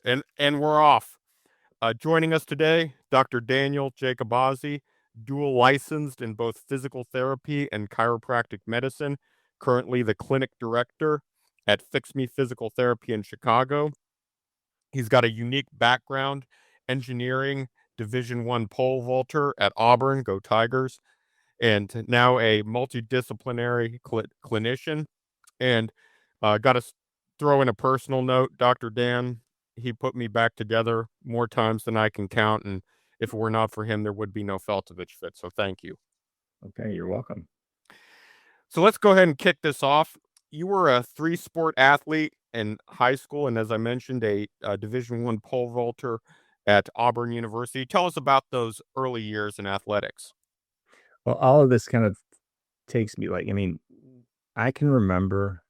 And we're off. Joining us today, Dr. Daniel Jacobazzi, dual licensed in both physical therapy and chiropractic medicine, currently the clinic director at Fix Me Physical Therapy in Chicago. He's got a unique background, engineering, Division I pole vaulter at Auburn, go Tigers, and now a multidisciplinary clinician. And got to throw in a personal note, Dr. Dan. He put me back together more times than I can count, and if it were not for him, there would be no Feltovich fit. So thank you. Okay, you're welcome. So let's go ahead and kick this off. You were a three-sport athlete in high school, and as I mentioned, a Division I pole vaulter at Auburn University. Tell us about those early years in athletics. Well, all of this kind of takes me I can remember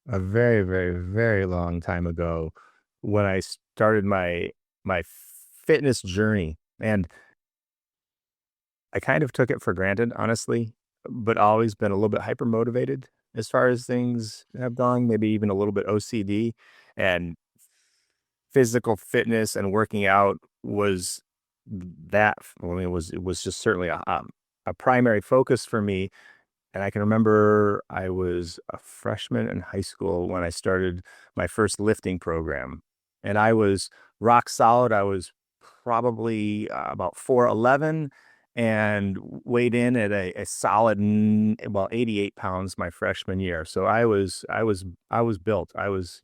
a very, very, very long time ago when I started my fitness journey, and I kind of took it for granted, honestly, but always been a little bit hyper motivated as far as things have gone, maybe even a little bit OCD, and physical fitness and working out was it was just certainly a primary focus for me. And I can remember I was a freshman in high school when I started my first lifting program. And I was rock solid. I was probably about 4'11" and weighed in at a solid, 88 pounds my freshman year. So I was built. I was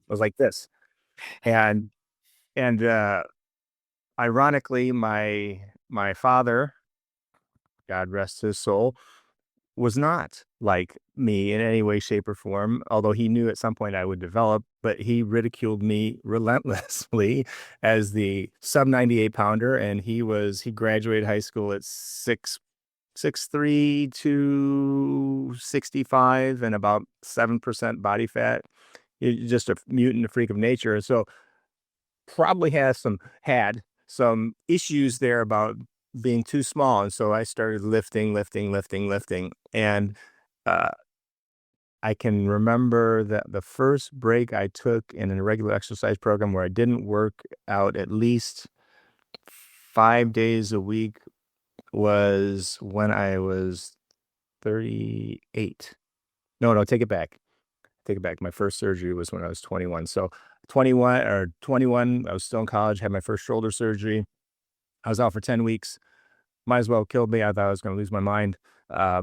like this. And, and ironically, my father, God rest his soul, was not like me in any way, shape, or form, although he knew at some point I would develop, but he ridiculed me relentlessly as the sub 98 pounder. And he graduated high school at 6'3" to 65 and about 7% body fat. Just a mutant, a freak of nature. So probably had some issues there about being too small. And so I started lifting. And uh, I can remember that the first break I took in a regular exercise program where I didn't work out at least 5 days a week was when I was 38. No, take it back. Take it back. My first surgery was when I was 21. So 21, I was still in college, had my first shoulder surgery. I was out for 10 weeks. Might as well have killed me. I thought I was going to lose my mind. Uh,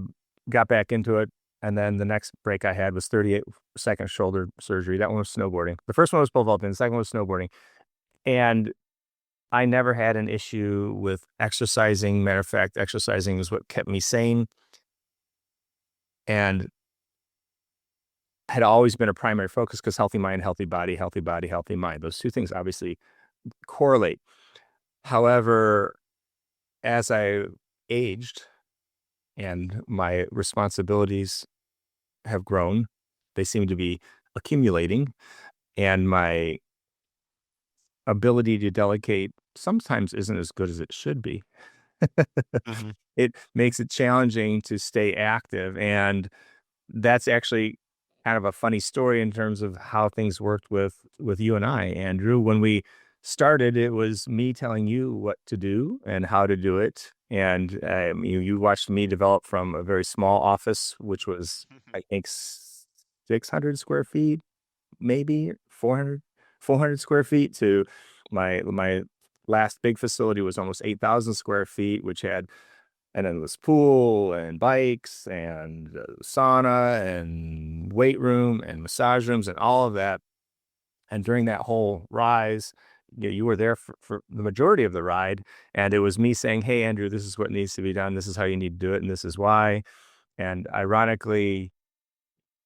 got back into it. And then the next break I had was 38-second shoulder surgery. That one was snowboarding. The first one was pole vaulting. The second one was snowboarding. And I never had an issue with exercising. Matter of fact, exercising was what kept me sane. And had always been a primary focus because healthy mind, healthy body, healthy mind. Those two things obviously correlate. However, as I aged and my responsibilities have grown, they seem to be accumulating, and my ability to delegate sometimes isn't as good as it should be. Mhm. It makes it challenging to stay active, and that's actually kind of a funny story in terms of how things worked with you and I, Andrew. When we started, it was me telling you what to do and how to do it. And you watched me develop from a very small office, which was, I think, 600 square feet, maybe 400 square feet, to my last big facility was almost 8,000 square feet, which had an endless pool and bikes and sauna and weight room and massage rooms and all of that. And during that whole rise, you were there for the majority of the ride. And it was me saying, hey, Andrew, this is what needs to be done. This is how you need to do it. And this is why. And ironically,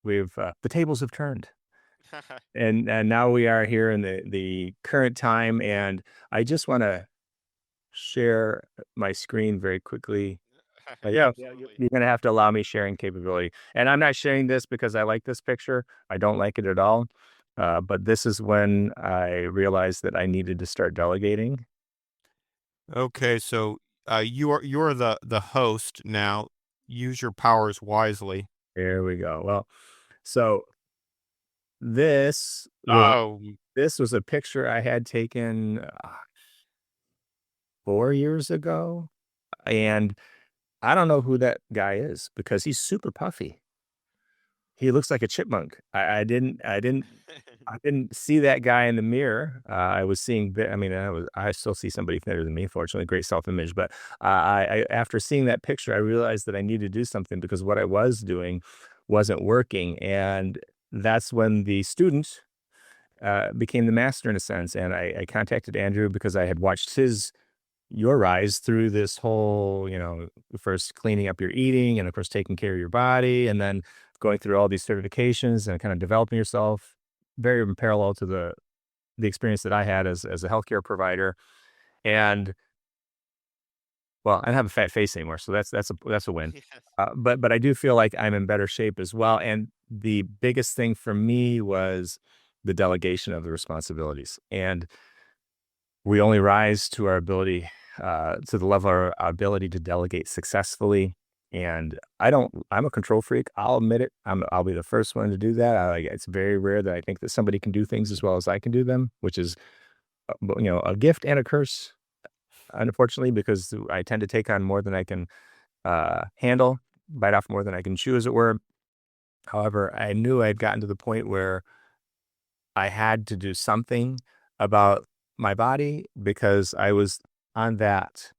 the tables have turned. And now we are here in the current time. And I just want to share my screen very quickly. Absolutely. You're gonna have to allow me sharing capability. And I'm not sharing this because I like this picture. I don't like it at all. But this is when I realized that I needed to start delegating. Okay, so you're the host now. Use your powers wisely. There we go. Well, so this was Oh, this was a picture I had taken 4 years ago, and I don't know who that guy is because he's super puffy. He looks like a chipmunk. I didn't see that guy in the mirror. I was seeing, I mean, I still see somebody better than me, fortunately, great self-image. But after seeing that picture, I realized that I needed to do something because what I was doing wasn't working. And that's when the student became the master in a sense. And I contacted Andrew because I had watched your rise through this whole, first cleaning up your eating and of course taking care of your body and then going through all these certifications and kind of developing yourself very in parallel to the experience that I had as a healthcare provider. And well, I don't have a fat face anymore, so that's a win. yes. But I do feel like I'm in better shape as well. And the biggest thing for me was the delegation of the responsibilities. And we only rise to our ability, to the level of our ability to delegate successfully. And I'm a control freak. I'll admit it. I'll be the first one to do that. It's very rare that I think that somebody can do things as well as I can do them, which is, a gift and a curse, unfortunately, because I tend to take on more than I can handle, bite off more than I can chew, as it were. However, I knew I'd gotten to the point where I had to do something about my body because I was on that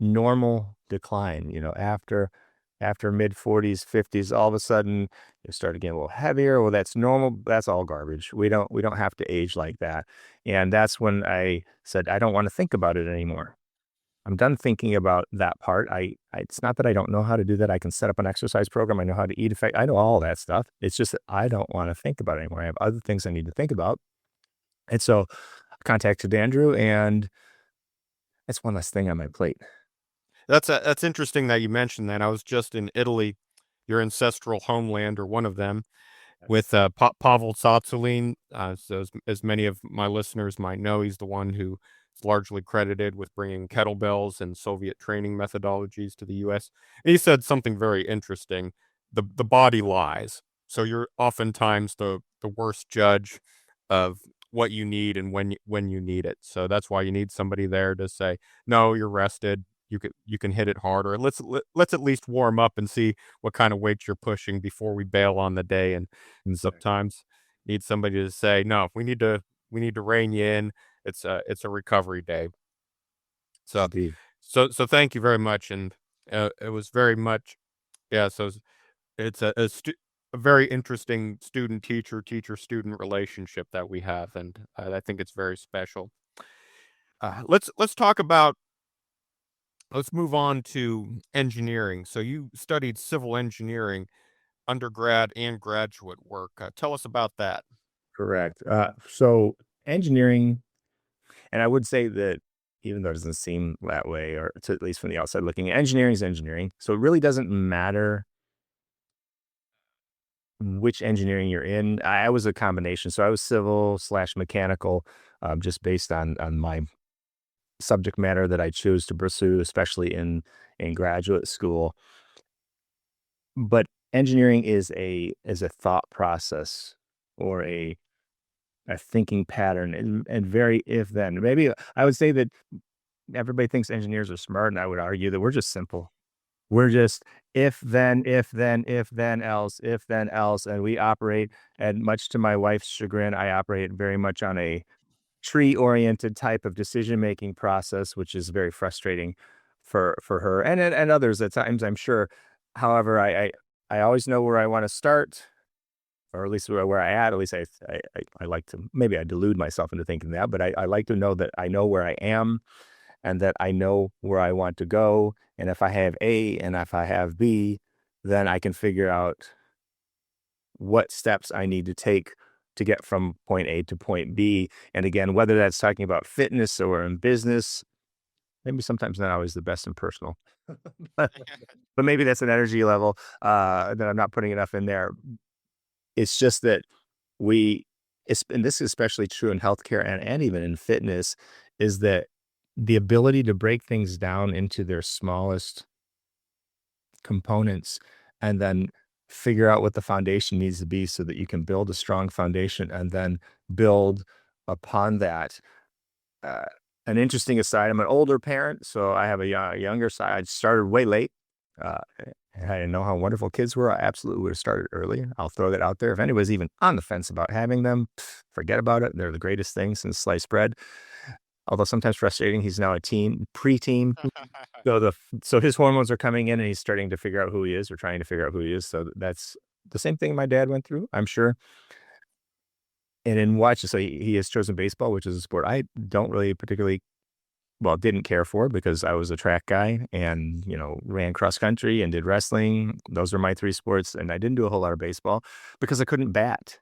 normal decline, after mid 40s, 50s, all of a sudden it started getting a little heavier. Well, that's normal. That's all garbage. We don't have to age like that. And that's when I said, I don't want to think about it anymore. I'm done thinking about that part. It's not that I don't know how to do that. I can set up an exercise program. I know how to eat effect. I know all that stuff. It's just that I don't want to think about it anymore. I have other things I need to think about. And so I contacted Andrew, and it's one less thing on my plate. That's interesting that you mentioned that. I was just in Italy, your ancestral homeland or one of them, Yes. with Pavel Tsatsouline. So as many of my listeners might know, he's the one who is largely credited with bringing kettlebells and Soviet training methodologies to the U.S. And he said something very interesting: the body lies. So you're oftentimes the worst judge of what you need and when you need it. So that's why you need somebody there to say, no, you're rested. You can hit it harder. Let's at least warm up and see what kind of weight you're pushing before we bail on the day. And Exactly. sometimes need somebody to say, no, we need to rein you in. It's a recovery day. So Indeed. so thank you very much. And it was very much, yeah. So it's a very interesting teacher student relationship that we have, and I think it's very special. Let's talk about. Let's move on to engineering. So you studied civil engineering, undergrad and graduate work. Tell us about that. Correct. So engineering, and I would say that even though it doesn't seem that way, or to, at least from the outside looking, engineering is engineering. So it really doesn't matter which engineering you're in. I was a combination. So I was civil slash mechanical, just based on my subject matter that I chose to pursue, especially in graduate school. But engineering is a thought process or a thinking pattern, and very if then. Maybe I would say that everybody thinks engineers are smart, and I would argue that we're just simple. We're just if then else, if then else, and we operate. And much to my wife's chagrin, I operate very much on a tree-oriented type of decision-making process, which is very frustrating for her and others at times, I'm sure. However, I always know where I want to start, or at least where I at. At least I like to, maybe I delude myself into thinking that, but I like to know that I know where I am and that I know where I want to go. And if I have A and if I have B, then I can figure out what steps I need to take to get from point A to point B. And again, whether that's talking about fitness or in business, maybe sometimes not always the best in personal, but maybe that's an energy level that I'm not putting enough in there. It's just that we, and this is especially true in healthcare and even in fitness, is that the ability to break things down into their smallest components and then figure out what the foundation needs to be so that you can build a strong foundation and then build upon that. Uh, an interesting aside, I'm an older parent, so I have a younger side. I started way late. Uh, I didn't know how wonderful kids were. I absolutely would have started earlier. I'll throw that out there. If anybody's even on the fence about having them, forget about it. They're the greatest thing since sliced bread. Although sometimes frustrating, he's now a teen, preteen. So his hormones are coming in, and he's starting to figure out who he is, or trying to figure out who he is. So that's the same thing my dad went through, I'm sure. And in watching, so he has chosen baseball, which is a sport I don't really particularly, well, didn't care for because I was a track guy and, ran cross country and did wrestling. Those were my 3 sports, and I didn't do a whole lot of baseball because I couldn't bat.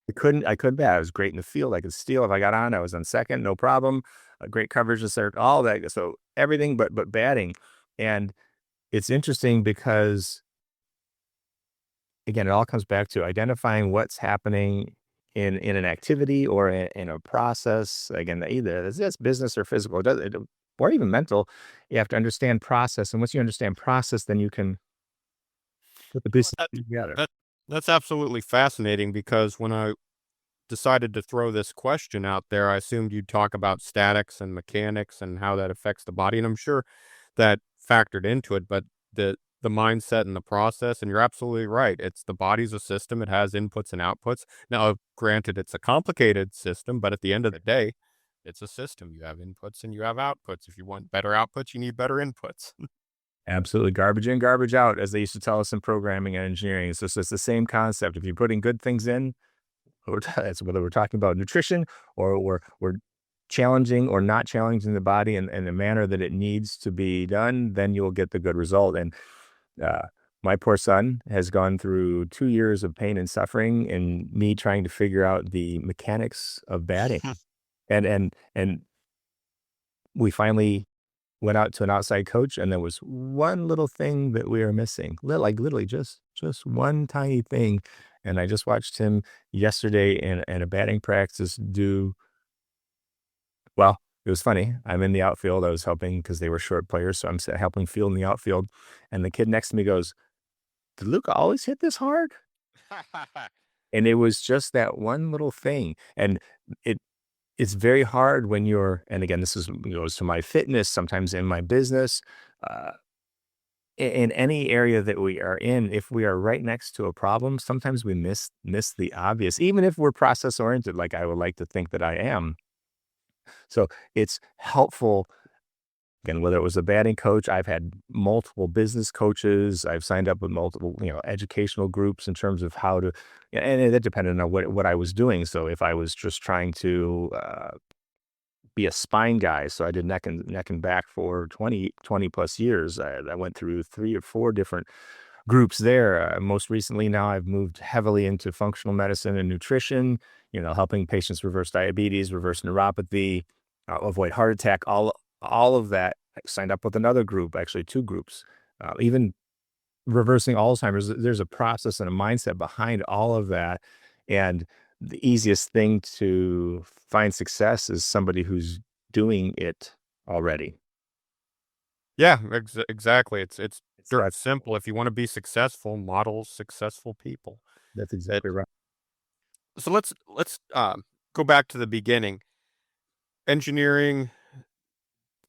I couldn't bat. I was great in the field. I could steal. If I got on, I was on second, no problem. Great coverage to serve, all that. So everything but batting. And it's interesting because, again, it all comes back to identifying what's happening in an activity or in a process. Again, either that's business or physical, or even mental. You have to understand process. And once you understand process, then you can put the Well, business together. that's absolutely fascinating because when I decided to throw this question out there, I assumed you'd talk about statics and mechanics and how that affects the body, and I'm sure that factored into it, but the mindset and the process, and you're absolutely right. It's the body's a system. It has inputs and outputs. Now, granted, it's a complicated system, but at the end of the day, it's a system. You have inputs and you have outputs. If you want better outputs, you need better inputs. Absolutely. Garbage in, garbage out, as they used to tell us in programming and engineering. It's the same concept. If you're putting good things in, that's whether we're talking about nutrition or we're challenging or not challenging the body in the manner that it needs to be done, then you'll get the good result. And uh, my poor son has gone through 2 years of pain and suffering, and me trying to figure out the mechanics of batting. And we finally went out to an outside coach, and there was one little thing that we were missing. Like literally just one tiny thing. And I just watched him yesterday in a batting practice do well. It was funny. I'm in the outfield. I was helping because they were short players, so I'm helping field in the outfield. And the kid next to me goes, "Did Luke always hit this hard?" And it was just that one little thing. And it it's very hard when you're, and again, this goes to my fitness, sometimes in my business, uh, in any area that we are in, if we are right next to a problem, sometimes we miss the obvious, even if we're process oriented, like I would like to think that I am. So it's helpful. Again, whether it was a batting coach, I've had multiple business coaches. I've signed up with multiple, educational groups in terms of how to, and it depended on what I was doing. So if I was just trying to be a spine guy, so I did neck and back for 20 plus years. I went through 3 or 4 different groups there. Most recently, now I've moved heavily into functional medicine and nutrition. Helping patients reverse diabetes, reverse neuropathy, avoid heart attack. All of that. I signed up with another group, actually 2 groups. Even reversing Alzheimer's. There's a process and a mindset behind all of that, and the easiest thing to find success is somebody who's doing it already. Yeah, exactly. It's So dirt simple. If you want to be successful, model successful people. that's It, exactly right. so let's go back to the beginning. Engineering,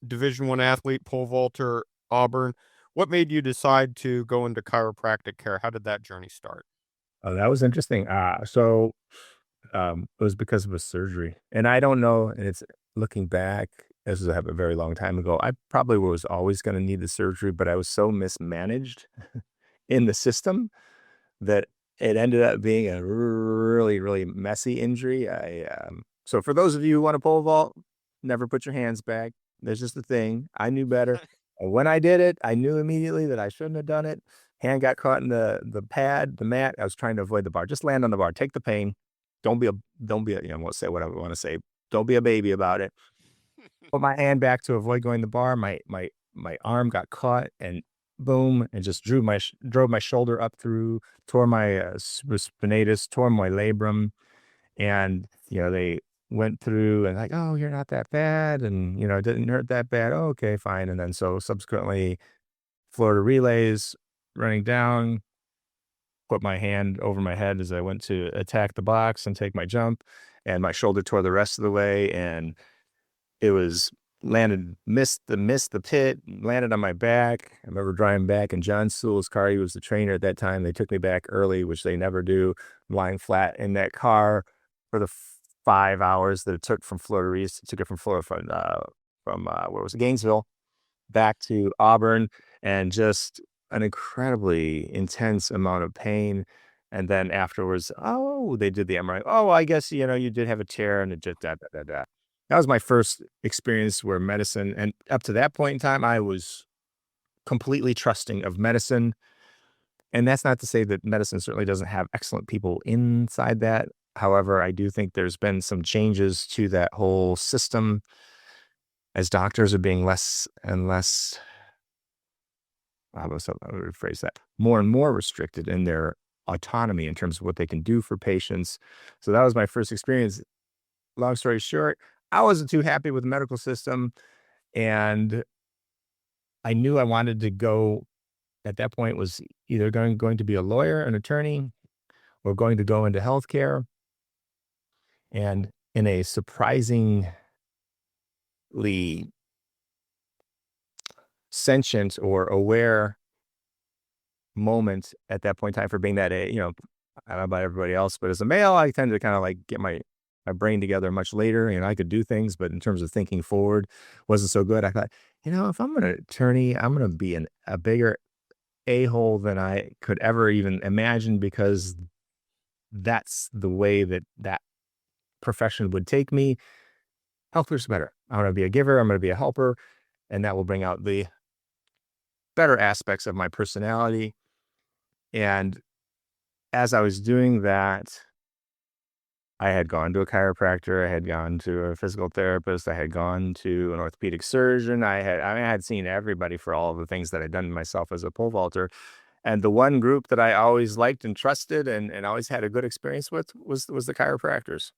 Division 1 athlete, pole vaulter, Auburn. What made you decide to go into chiropractic care? How did that journey start? Oh, that was interesting. It was because of a surgery, and I don't know. And it's looking back, this was a very long time ago. I probably was always going to need the surgery, but I was so mismanaged in the system that it ended up being a really, really messy injury. So for those of you who want to pole vault, never put your hands back. There's just a thing. I knew better. And when I did it, I knew immediately that I shouldn't have done it. Hand got caught in the pad, the mat. I was trying to avoid the bar. Just land on the bar. Take the pain. Don't be a, I won't say what I want to say. Don't be a baby about it. Put my hand back to avoid going the bar. My arm got caught and boom, and just drove my shoulder up through, tore my spinatus, tore my labrum, and they went through and like, oh, you're not that bad, and it didn't hurt that bad. Oh, okay, fine. And then so subsequently, Florida relays running down. put my hand over my head as I went to attack the box and take my jump, and my shoulder tore the rest of the way, and it was missed the pit, landed on my back. I remember driving back in John Sewell's car. He was the trainer at that time. They took me back early, which they never do. Lying flat in that car for the 5 hours that it took from Florida. Took it from Florida from where was it, Gainesville, back to Auburn, and just an incredibly intense amount of pain. And then afterwards, oh, they did the MRI. Oh, I guess, you did have a tear and it just da, da, da, da. That was my first experience where medicine, and up to that point in time, I was completely trusting of medicine. And that's not to say that medicine certainly doesn't have excellent people inside that. However, I do think there's been some changes to that whole system as doctors are being less and less, I would rephrase that, more and more restricted in their autonomy in terms of what they can do for patients. So that was my first experience. Long story short, I wasn't too happy with the medical system, and I knew I wanted to go, at that point, was either going to be a lawyer, an attorney, or going to go into healthcare. And in a surprisingly sentient or aware moment at that point in time for being that, I don't know about everybody else, but as a male, I tend to kind of like get my brain together much later. I could do things, but in terms of thinking forward, wasn't so good. I thought, if I'm an attorney, I'm going to be a bigger a-hole than I could ever even imagine, because that's the way that profession would take me. Healthcare's better. I'm going to be a giver. I'm going to be a helper, and that will bring out the better aspects of my personality. And as I was doing that, I had gone to a chiropractor, I had gone to a physical therapist, I had gone to an orthopedic surgeon. I had seen everybody for all of the things that I'd done myself as a pole vaulter. And the one group that I always liked and trusted and always had a good experience with was the chiropractors.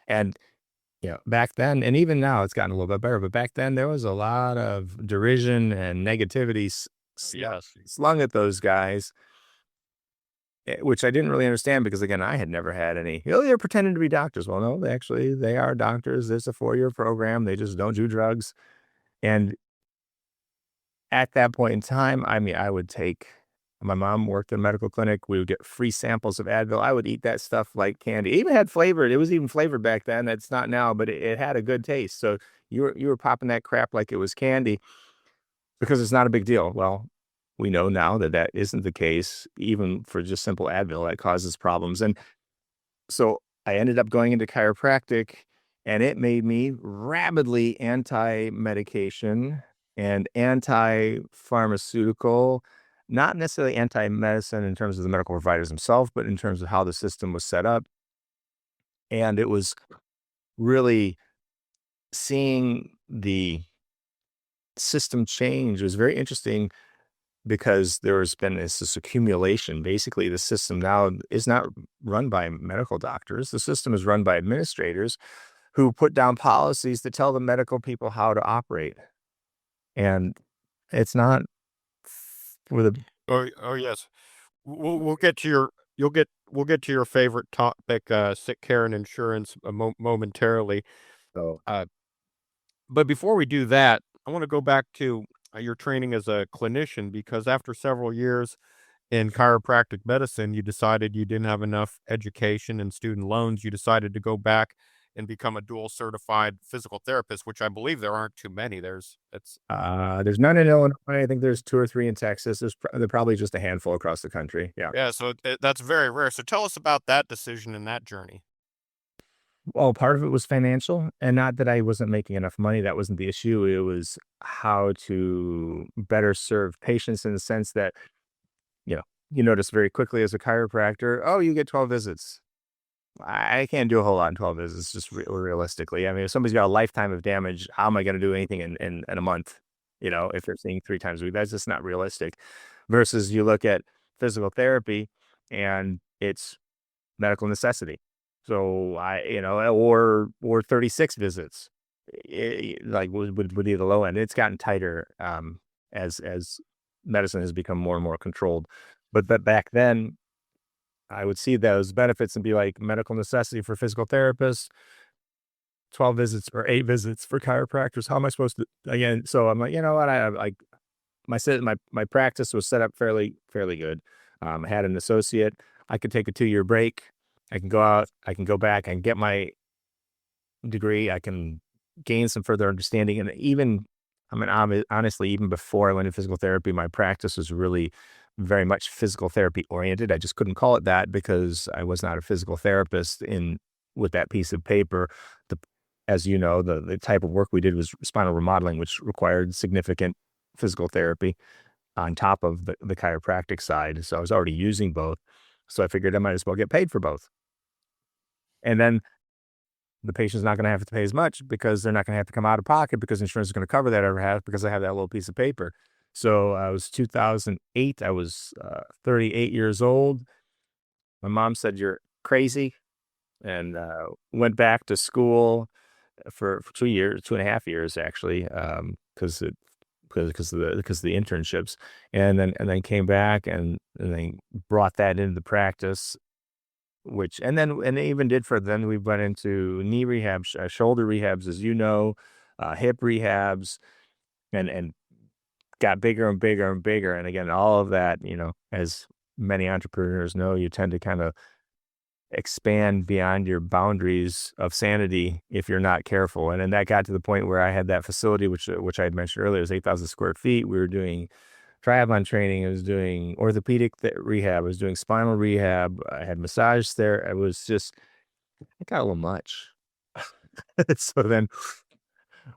And back then, and even now it's gotten a little bit better, but back then there was a lot of derision and negativity Yes. slung at those guys, which I didn't really understand because, again, I had never had any, they're pretending to be doctors. Well, no, they are doctors. There's a 4-year program. They just don't do drugs. And at that point in time, I mean, my mom worked in a medical clinic. We would get free samples of Advil. I would eat that stuff like candy. It even had flavored. It was even flavored back then. It's not now, but it had a good taste. So you were popping that crap like it was candy because it's not a big deal. Well, we know now that that isn't the case, even for just simple Advil that causes problems. And so I ended up going into chiropractic, and it made me rabidly anti-medication and anti-pharmaceutical, not necessarily anti-medicine in terms of the medical providers themselves, but in terms of how the system was set up. And it was really seeing the system change. It was very interesting because there's been this accumulation. Basically, the system now is not run by medical doctors. The system is run by administrators who put down policies to tell the medical people how to operate. And it's not with a, Oh yes. We'll get to your we'll get to your favorite topic, sick care and insurance, momentarily. so, Uh, but before we do that, I want to go back to your training as a clinician, because after several years in chiropractic medicine, you decided you didn't have enough education and student loans. You decided to go back and become a dual certified physical therapist, which I believe there aren't too many. there's none in Illinois. I think there's 2 or 3 in Texas. There's probably just a handful across the country. Yeah. Yeah, so that's very rare. So tell us about that decision and that journey. Well, part of it was financial, and not that I wasn't making enough money. That wasn't the issue. It was how to better serve patients in the sense that, you notice very quickly as a chiropractor, oh, you get 12 visits. I can't do a whole lot in 12 visits, just realistically. I mean, if somebody's got a lifetime of damage, how am I going to do anything in a month? If they're seeing 3 times a week, that's just not realistic. Versus you look at physical therapy and it's medical necessity. So or 36 visits, like would be the low end. It's gotten tighter as medicine has become more and more controlled. But back then, I would see those benefits and be like medical necessity for physical therapists, 12 visits or 8 visits for chiropractors. How am I supposed to, again? So I'm like, you know what? I like my practice was set up fairly good. I had an associate. I could take a 2-year break. I can go out. I can go back and get my degree. I can gain some further understanding. And even, I mean, honestly, even before I went into physical therapy, my practice was really very much physical therapy oriented. I just couldn't call it that because I was not a physical therapist in with that piece of paper. The, as you know, the type of work we did was spinal remodeling, which required significant physical therapy on top of the chiropractic side. So I was already using both. So I figured I might as well get paid for both. And then the patient's not going to have to pay as much because they're not going to have to come out of pocket because insurance is going to cover that every half because I have that little piece of paper. So I was 2008. I was 38 years old. My mom said, "You're crazy," and went back to school for 2 years, 2.5 years actually, because of the internships, and then came back and then brought that into the practice. Which and they even did for then we went into knee rehab, shoulder rehabs, as you know, hip rehabs, and got bigger and bigger and bigger. And again, all of that, as many entrepreneurs know, you tend to kind of expand beyond your boundaries of sanity if you're not careful. And then that got to the point where I had that facility, which I had mentioned earlier, was 8,000 square feet. We were doing triathlon training. I was doing orthopedic rehab. I was doing spinal rehab. I had massage there. It got a little much. So then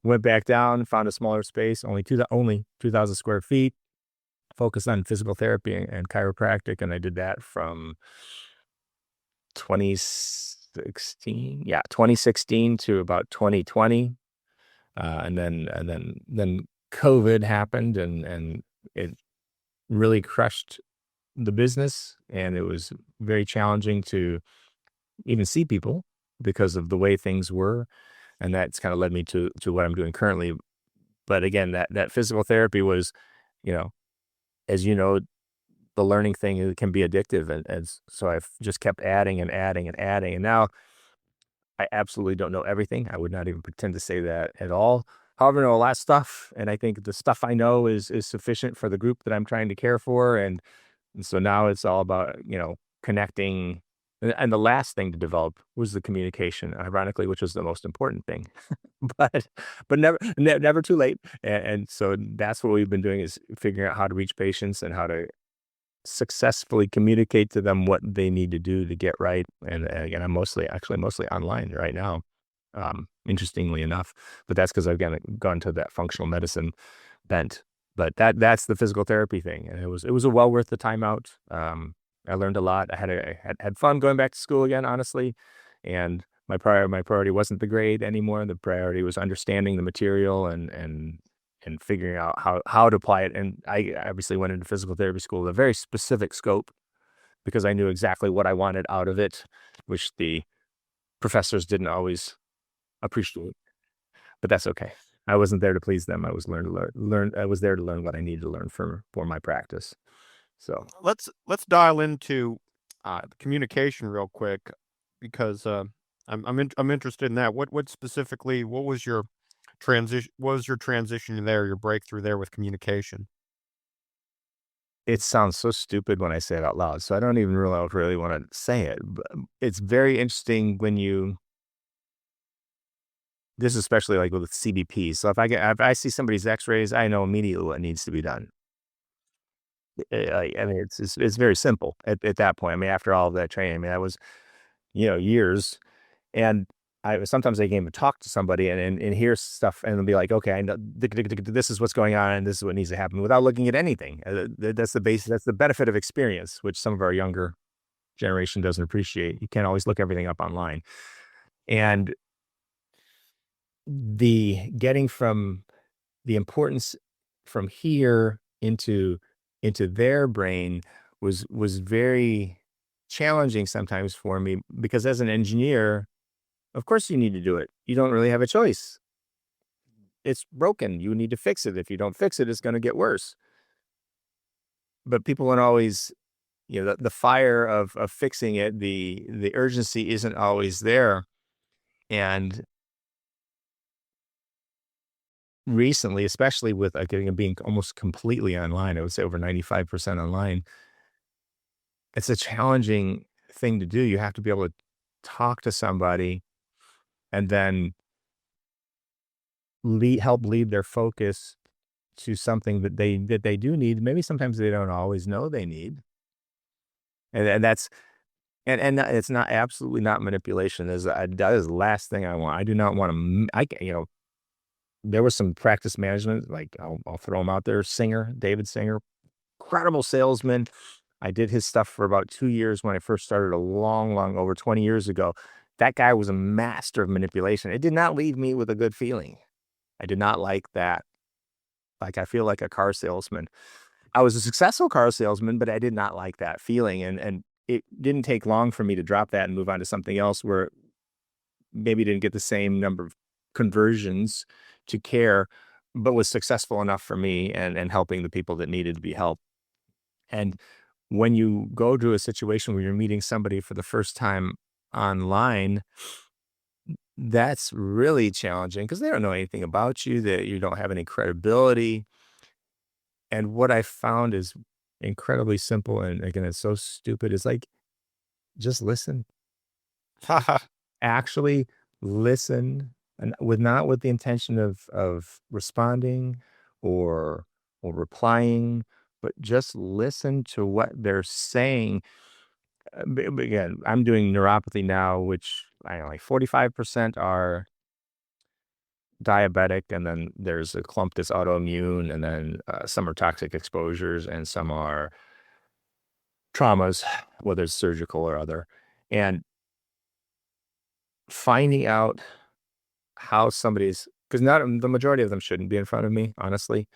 went back down, found a smaller space, only 2,000 square feet, focused on physical therapy and chiropractic. And I did that from 2016 to about 2020. And then COVID happened and it really crushed the business. And it was very challenging to even see people because of the way things were. And that's kind of led me to what I'm doing currently. But again, that physical therapy was, you know, as you know, the learning thing can be addictive. And so I've just kept adding and adding and adding. And now I absolutely don't know everything. I would not even pretend to say that at all. However, I know a lot of stuff. And I think the stuff I know is sufficient for the group that I'm trying to care for. And so now it's all about, connecting. And the last thing to develop was the communication, ironically, which was the most important thing. but but never too late. And so that's what we've been doing is figuring out how to reach patients and how to successfully communicate to them what they need to do to get right. And again, I'm mostly online right now. Interestingly enough, but that's because I've gone to that functional medicine bent. But that's the physical therapy thing, and it was a well worth the time out. I learned a lot. I had fun going back to school again, honestly. And my priority wasn't the grade anymore. The priority was understanding the material and figuring out how to apply it. And I obviously went into physical therapy school with a very specific scope because I knew exactly what I wanted out of it, which the professors didn't always appreciate. But that's okay. I wasn't there to please them. I was learn. I was there to learn what I needed to learn for my practice. So Let's dial into the communication real quick because I'm interested in that. What specifically? What was your transition? What was your transition there? Your breakthrough there with communication? it sounds so stupid when I say it out loud. So I don't even really want to say it. But it's very interesting when you. This is especially like with CBP. So if I see somebody's X-rays, I know immediately what needs to be done. I mean, it's very simple at that point. I mean, after all of that training, I mean, that was years, and sometimes I can even talk to somebody and hear stuff, and they'll be like, okay, I know this is what's going on, and this is what needs to happen, without looking at anything. That's the base. That's the benefit of experience, which some of our younger generation doesn't appreciate. You can't always look everything up online, and the getting from the importance from here into their brain was very challenging sometimes for me because as an engineer, of course you need to do it. You don't really have a choice. It's broken. You need to fix it. If you don't fix it, it's going to get worse. But people don't always. the fire of fixing it, the urgency isn't always there. And recently, especially with getting being almost completely online, I would say over 95% online, it's a challenging thing to do. You have to be able to talk to somebody and then help lead their focus to something that they do need. Maybe sometimes they don't always know they need. And that's and it's not absolutely not manipulation. That is the last thing I want. I do not want to. There was some practice management, like I'll throw him out there. David Singer, incredible salesman. I did his stuff for about 2 years when I first started, a long, over 20 years ago. That guy was a master of manipulation. It did not leave me with a good feeling. I did not like that. Like, I feel like a car salesman. I was a successful car salesman, but I did not like that feeling. And it didn't take long for me to drop that and move on to something else where maybe didn't get the same number of conversions to care, but was successful enough for me and helping the people that needed to be helped. And when you go to a situation where you're meeting somebody for the first time online, that's really challenging because they don't know anything about you, that you don't have any credibility. And what I found is incredibly simple. And again, it's so stupid. It's like, just listen. Actually listen, and not with the intention of responding or replying, but just listen to what they're saying. Again, I'm doing neuropathy now, which I know like 45% are diabetic, and then there's a clump that's autoimmune, and then some are toxic exposures, and some are traumas, whether it's surgical or other. And finding out how somebody's, because not the majority of them shouldn't be in front of me, honestly.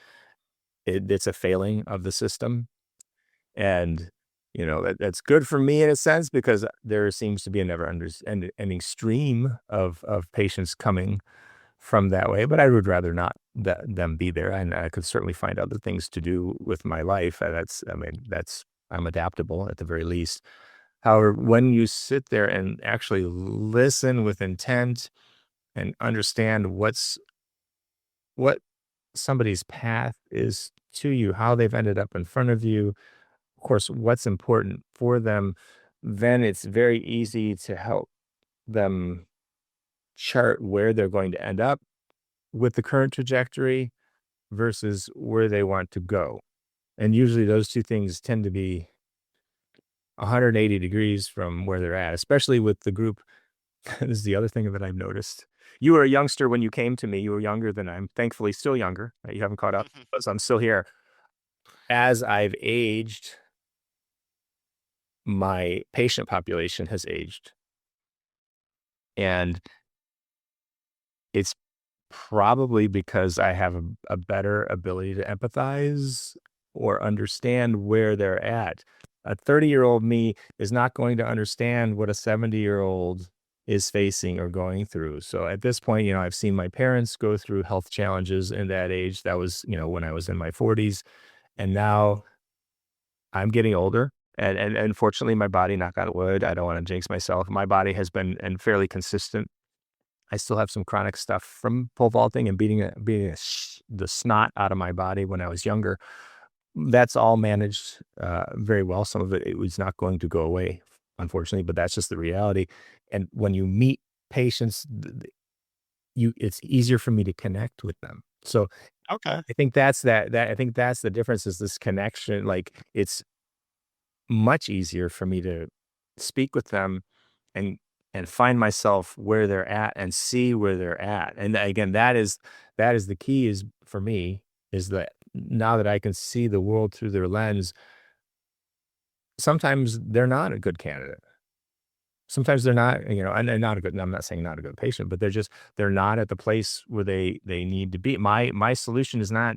It's a failing of the system. And, that's good for me in a sense because there seems to be a never ending stream of patients coming from that way. But I would rather not them be there. And I could certainly find other things to do with my life. And I'm adaptable at the very least. However, when you sit there and actually listen with intent and understand what somebody's path is to you, how they've ended up in front of you, of course, what's important for them, then it's very easy to help them chart where they're going to end up with the current trajectory versus where they want to go. And usually those two things tend to be 180 degrees from where they're at, especially with the group. This is the other thing that I've noticed. You were a youngster when you came to me. You were younger than I'm thankfully still younger. Right? You haven't caught up, so I'm still here. As I've aged, my patient population has aged. And it's probably because I have a better ability to empathize or understand where they're at. A 30-year-old me is not going to understand what a 70-year-old is facing or going through. So at this point, I've seen my parents go through health challenges in that age. That was, when I was in my 40s. And now I'm getting older. And unfortunately, my body, knock on wood, I don't want to jinx myself. My body has been fairly consistent. I still have some chronic stuff from pole vaulting and beating the snot out of my body when I was younger. That's all managed very well. Some of it was not going to go away, unfortunately, but that's just the reality. And when you meet patients, it's easier for me to connect with them. So Okay. I think I think that's the difference, is this connection. Like, it's much easier for me to speak with them and find myself where they're at and see where they're at. And again, that is the key, is for me, is that now that I can see the world through their lens, sometimes they're not a good candidate. Sometimes they're not, and not a good, I'm not saying not a good patient, but they're not at the place where they need to be. My solution is not,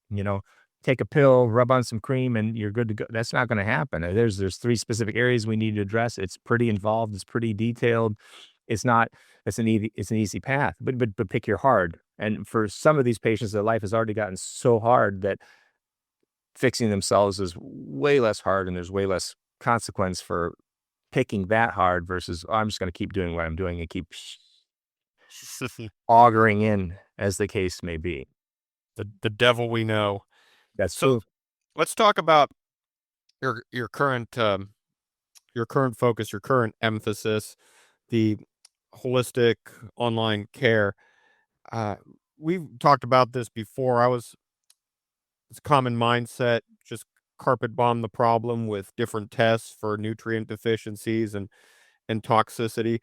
you know, take a pill, rub on some cream, and you're good to go. That's not going to happen. There's three specific areas we need to address. It's pretty involved. It's pretty detailed. It's not. It's an easy path. But pick your hard. And for some of these patients, their life has already gotten so hard that fixing themselves is way less hard, and there's way less consequence for picking that hard versus, "Oh, I'm just gonna keep doing what I'm doing and keep auguring in," as the case may be. The devil we know. That's So true. let's talk about your current focus, your current emphasis, the holistic online care. Uh, we've talked about this before. It's a common mindset, just carpet bomb the problem with different tests for nutrient deficiencies and toxicity.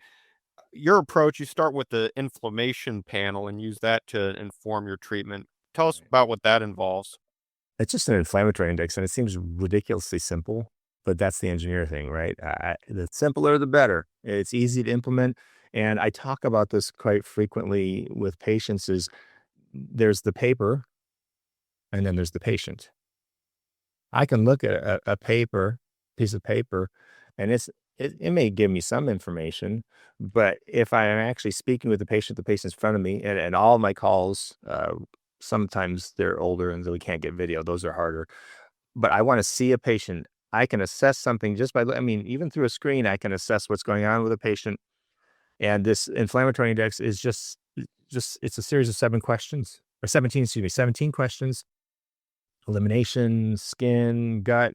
Your approach, you start with the inflammation panel and use that to inform your treatment. Tell us Right. about what that involves. It's just an inflammatory index, and it seems ridiculously simple, but that's the engineer thing, right? The simpler, the better. It's easy to implement, and I talk about this quite frequently with patients is there's the paper, and then there's the patient. I can look at a piece of paper, and it may give me some information, but if I am actually speaking with the patient's in front of me, and all my calls, sometimes they're older and they can't get video. Those are harder. But I want to see a patient. I can assess something just by, I mean, even through a screen, I can assess what's going on with a patient. And this inflammatory index is just it's a series of 7 questions or 17, excuse me, 17 questions, elimination, skin, gut,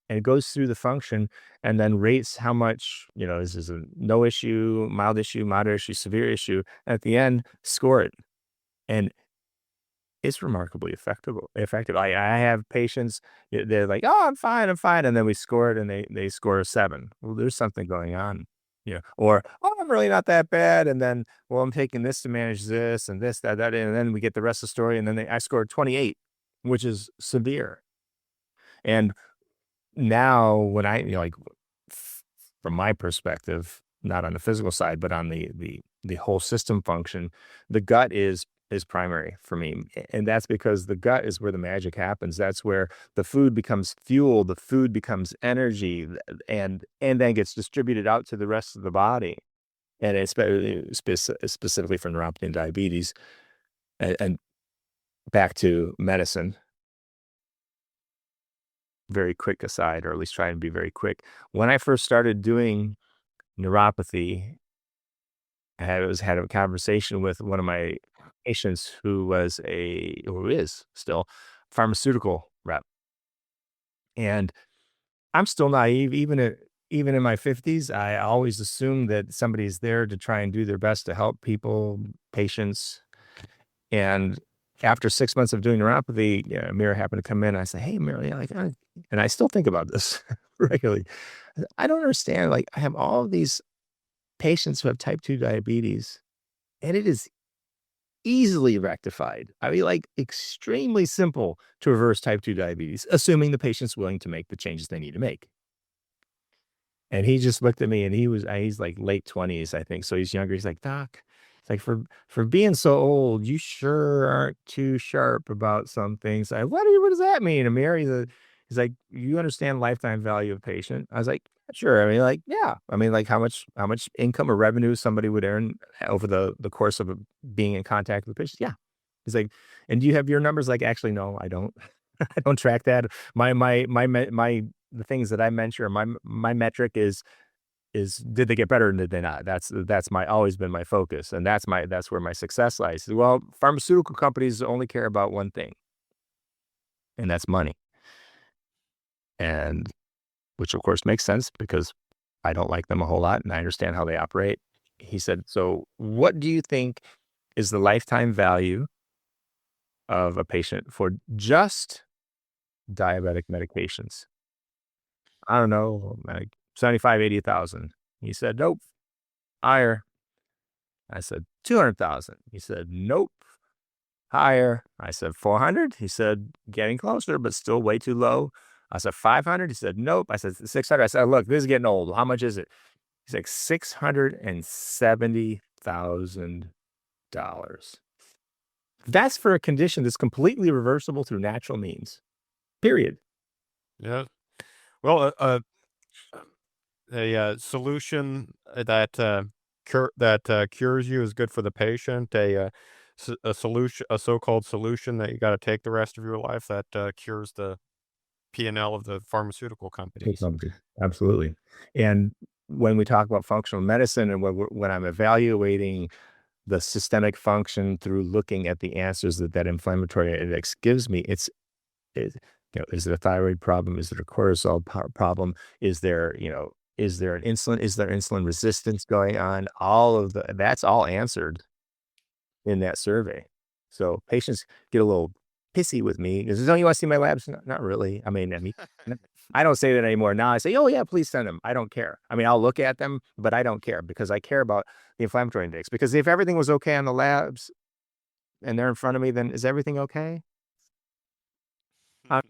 and it goes through the function and then rates how much, this is a no issue, mild issue, moderate issue, severe issue. At the end, score it. And it's remarkably effective. I have patients, they're like, "Oh, I'm fine, I'm fine." And then we score it and they score a 7. Well, there's something going on. Yeah. Or, "Oh, I'm really not that bad." And then, "Well, I'm taking this to manage this and this, that, that." And then we get the rest of the story. And then I scored 28, which is severe. And now when like from my perspective, not on the physical side, but on the whole system function, the gut is primary for me. And that's because the gut is where the magic happens. That's where the food becomes fuel, the food becomes energy, and then gets distributed out to the rest of the body. And it's specifically for neuropathy and diabetes. And back to medicine, very quick aside, or at least try and be very quick. When I first started doing neuropathy, had a conversation with one of my patients who is still pharmaceutical rep. And I'm still naive, even in my 50s. I always assume that somebody's there to try and do their best to help people, patients. And after 6 months of doing neuropathy, Mira happened to come in. I said, "Hey, Mira," and I still think about this regularly. I don't understand. Like, I have all of these patients who have type 2 diabetes, and it is easily rectified. I mean, like, extremely simple to reverse type 2 diabetes, assuming the patient's willing to make the changes they need to make. And he just looked at me and he's like late 20s, I think. So he's younger. He's like, "Doc, it's like for being so old, you sure aren't too sharp about some things." What does that mean, Amir? He's like, "You understand lifetime value of patient?" I was like, "Sure." I mean, like, yeah. I mean, like how much income or revenue somebody would earn over the course of being in contact with patients. Yeah. He's like, "And do you have your numbers?" Like, actually, no, I don't. I don't track that. My the things that I mention, my metric is did they get better and did they not? That's my always been my focus, and that's where my success lies. Well, pharmaceutical companies only care about one thing, and that's money, and which of course makes sense because I don't like them a whole lot, and I understand how they operate. He said, "So, what do you think is the lifetime value of a patient for just diabetic medications?" I don't know, like 75, 80,000. He said, "Nope, higher." I said, 200,000. He said, "Nope, higher." I said, 400. He said, "Getting closer, but still way too low." I said, 500. He said, "Nope." I said, 600. I said, "Look, this is getting old. How much is it?" He's like, $670,000. That's for a condition that's completely reversible through natural means. Period. Yeah. Well, a solution that cures you is good for the patient. A solution, a so-called solution that you got to take the rest of your life that cures the P&L of the pharmaceutical Take companies. something. Absolutely. And when we talk about functional medicine and when I'm evaluating the systemic function through looking at the answers that that inflammatory index gives me, is, is it a thyroid problem? Is it a cortisol problem? Is there, is there insulin resistance going on? That's all answered in that survey. So patients get a little pissy with me. He says, "Oh, you want to see my labs?" Not really. I don't say that anymore. Now I say, "Oh yeah, please send them." I don't care. I'll look at them, but I don't care because I care about the inflammatory index. Because if everything was okay on the labs and they're in front of me, then is everything okay?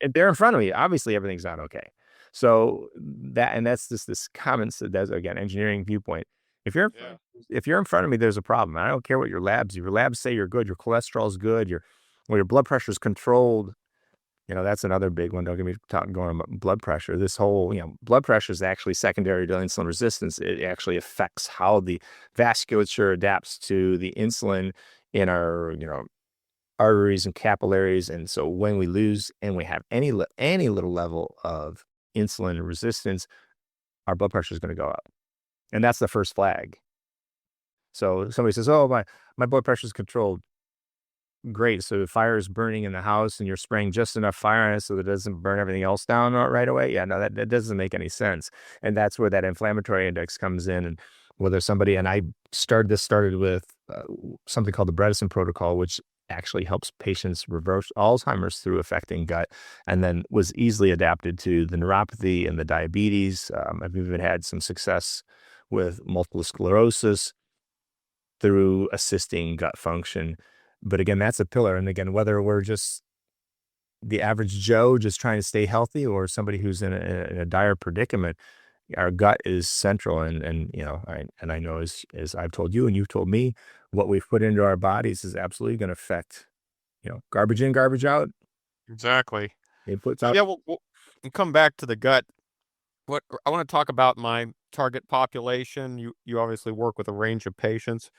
If they're in front of me, obviously everything's not okay. So that's just this common, so that's again, engineering viewpoint. If you're in front, Yeah. if you're in front of me, there's a problem. I don't care what your labs say you're good, your cholesterol's good, your blood pressure's controlled. That's another big one. Don't get me talking going about blood pressure. This whole, blood pressure is actually secondary to insulin resistance. It actually affects how the vasculature adapts to the insulin in our, arteries and capillaries. And so when we lose and we have any little level of insulin resistance, our blood pressure is going to go up. And that's the first flag. So somebody says, "Oh, my blood pressure is controlled." Great. So the fire is burning in the house and you're spraying just enough fire on it so that it doesn't burn everything else down right away. Yeah, no, that doesn't make any sense. And that's where that inflammatory index comes in. And whether somebody, and I started with something called the Bredesen protocol, which actually helps patients reverse Alzheimer's through affecting gut, and then was easily adapted to the neuropathy and the diabetes. I've even had some success with multiple sclerosis through assisting gut function. But again, that's a pillar. And again, whether we're just the average Joe just trying to stay healthy or somebody who's in a dire predicament, our gut is central. I know as I've told you and you've told me, what we've put into our bodies is absolutely going to affect, garbage in, garbage out. Exactly. It puts So out. yeah, we'll come back to the gut. What I want to talk about my target population. You obviously work with a range of patients.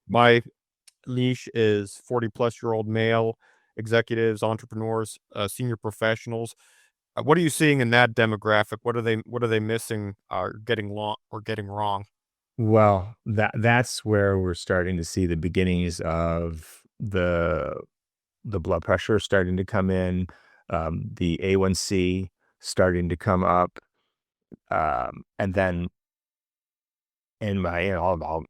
My niche is 40-plus-year-old male executives, entrepreneurs, senior professionals. What are you seeing in that demographic? What are they missing or getting wrong? Well, that's where we're starting to see the beginnings of the blood pressure starting to come in, the A1C starting to come up, and then in my,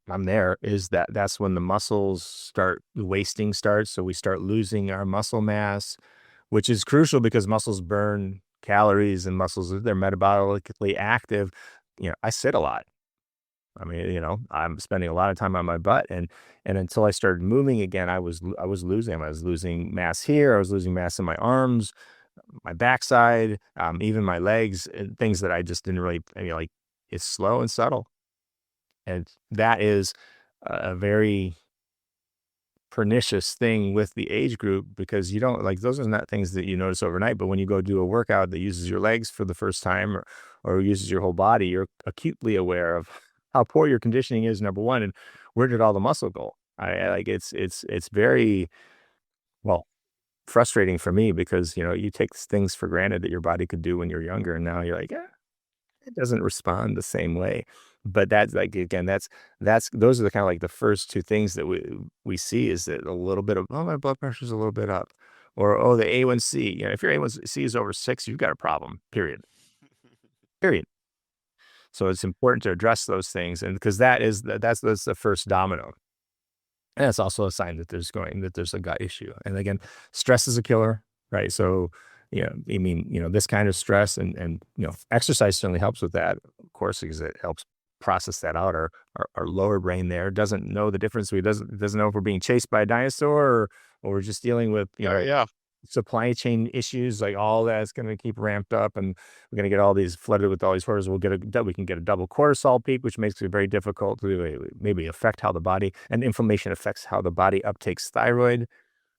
I'm there is that's when the muscles start, the wasting starts. So we start losing our muscle mass, which is crucial because muscles burn calories and muscles, they're metabolically active. I sit a lot. I'm spending a lot of time on my butt, and until I started moving again, I was losing mass here. I was losing mass in my arms, my backside, even my legs, and things that I just didn't really. Like it's slow and subtle, and that is a very pernicious thing with the age group because you don't like those are not things that you notice overnight. But when you go do a workout that uses your legs for the first time or uses your whole body, you're acutely aware of how poor your conditioning is, number one, and where did all the muscle go? Like it's very well frustrating for me because you take things for granted that your body could do when you're younger, and now you're like, it doesn't respond the same way. But that's like again, that's those are the kind of like the first two things that we see is that a little bit of, oh, my blood pressure's a little bit up, or oh, the A1C. If your A1C is over 6, you've got a problem. Period. Period. So it's important to address those things, and because that's the first domino. And it's also a sign that there's a gut issue. And again, stress is a killer, right? So, this kind of stress and exercise certainly helps with that, of course, because it helps process that out. Our lower brain there doesn't know the difference. It doesn't know if we're being chased by a dinosaur or we're just dealing with, Yeah, yeah. supply chain issues, like all that's going to keep ramped up, and we're going to get all these flooded with all these horrors. We can get a double cortisol peak, which makes it very difficult to maybe affect how the body, and inflammation affects how the body uptakes thyroid,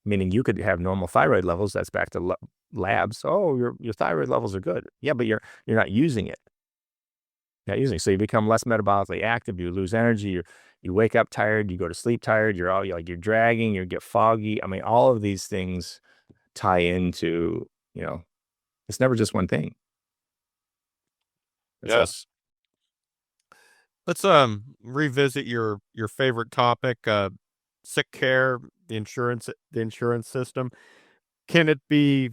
meaning you could have normal thyroid levels. That's back to labs. Oh, your thyroid levels are good. Yeah, but you're not using it. Not using it. So you become less metabolically active. You lose energy. You wake up tired. You go to sleep tired. You're dragging. You get foggy. All of these things tie into, It's never just one thing. That's all. Yes. Let's revisit your favorite topic, sick care, the insurance system. Can it be